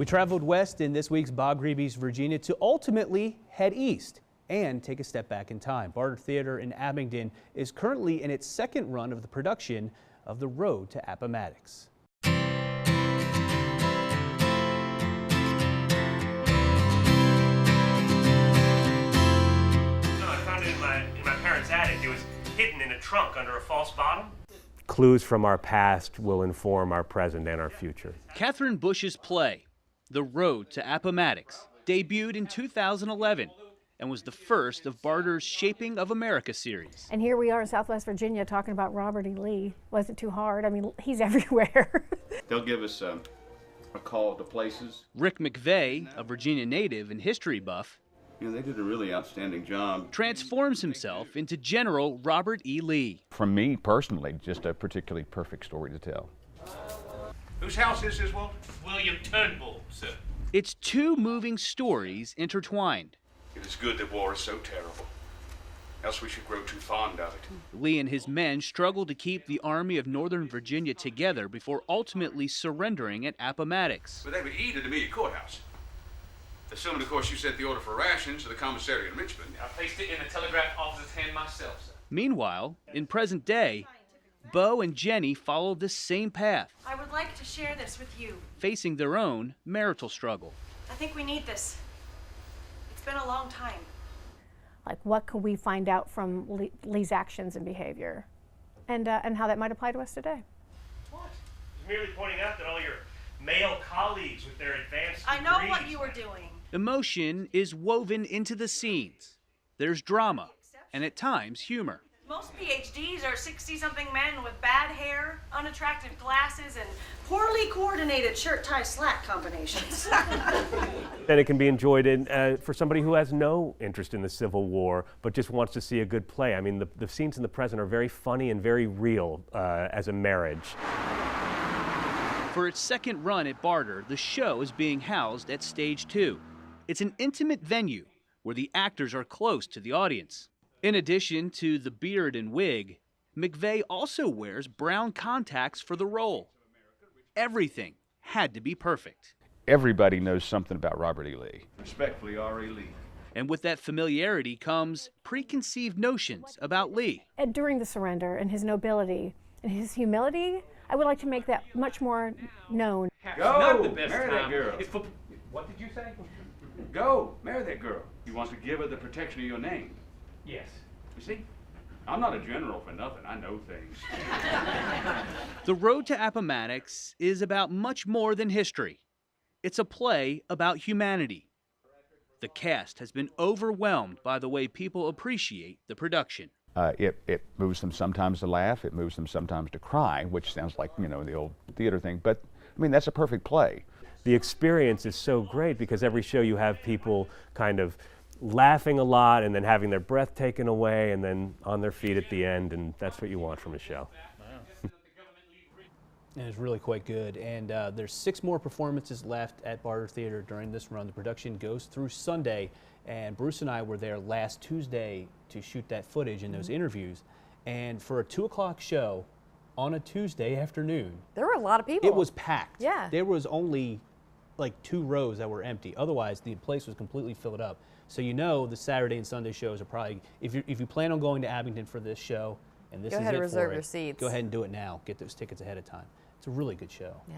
We traveled west in this week's Bob Grebe's Virginia to ultimately head east and take a step back in time. Barter Theatre in Abingdon is currently in its second run of the production of The Road to Appomattox. I found it in my parents' attic. It was hidden in a trunk under a false bottom. Clues from our past will inform our present and our future. Catherine Bush's play, The Road to Appomattox, debuted in 2011 and was the first of Barter's Shaping of America series. And here we are in Southwest Virginia talking about Robert E. Lee. Wasn't too hard. I mean, he's everywhere. They'll give us a call to places. Rick McVey, a Virginia native and history buff, You know, they did a really outstanding job. transforms himself into General Robert E. Lee. For me personally, just a particularly perfect story to tell. Whose house is this, Walter? William Turnbull, sir. It's two moving stories intertwined. It is good that war is so terrible, else we should grow too fond of it. Lee and his men struggle to keep the Army of Northern Virginia together before ultimately surrendering at Appomattox. But they would eat at the immediate courthouse. Assuming, of course, you sent the order for rations to the commissary in Richmond. I placed it in the telegraph officer's hand myself, sir. Meanwhile, in present day, Bo and Jenny follow the same path, I would like to share this with you. facing their own marital struggle. I think we need this. It's been a long time. Like, what could we find out from Lee's actions and behavior, and how that might apply to us today? What? Just merely pointing out that all your male colleagues with their advanced I know degrees- what you were doing. Emotion is woven into the scenes. There's drama, and at times humor. Most PhDs are 60-something men with bad hair, unattractive glasses, and poorly coordinated shirt-tie slack combinations. And it can be enjoyed for somebody who has no interest in the Civil War, but just wants to see a good play. I mean, the scenes in the present are very funny and very real as a marriage. For its second run at Barter, the show is being housed at Stage 2. It's an intimate venue where the actors are close to the audience. In addition to the beard and wig, McVey also wears brown contacts for the role. Everything had to be perfect. Everybody knows something about Robert E. Lee. Respectfully, R.E. Lee. And with that familiarity comes preconceived notions about Lee. And during the surrender and his nobility and his humility, I would like to make that much more known. Go! Not the best Marry that time. girl. It's for... What did you say? Go! Marry that girl. You want to give her the protection of your name. Yes. You see? I'm not a general for nothing. I know things. The Road to Appomattox is about much more than history. It's a play about humanity. The cast has been overwhelmed by the way people appreciate the production. It moves them sometimes to laugh, it moves them sometimes to cry, which sounds like, you know, the old theater thing, but I mean, that's a perfect play. The experience is so great because every show you have people kind of laughing a lot and then having their breath taken away and then on their feet at the end, and that's what you want from a show. And it's really quite good. And there's 6 more performances left at Barter Theatre during this run. The production goes through Sunday, and Bruce and I were there last Tuesday to shoot that footage and those interviews. And for a 2 o'clock show on a Tuesday afternoon, There were a lot of people. it was packed. Yeah. There was only like 2 rows that were empty. Otherwise, the place was completely filled up. So you know the Saturday and Sunday shows are probably, if you plan on going to Abingdon for this show, and this Go is ahead it and reserve for your it, seats. go ahead and do it now. Get those tickets ahead of time. It's a really good show. Yeah.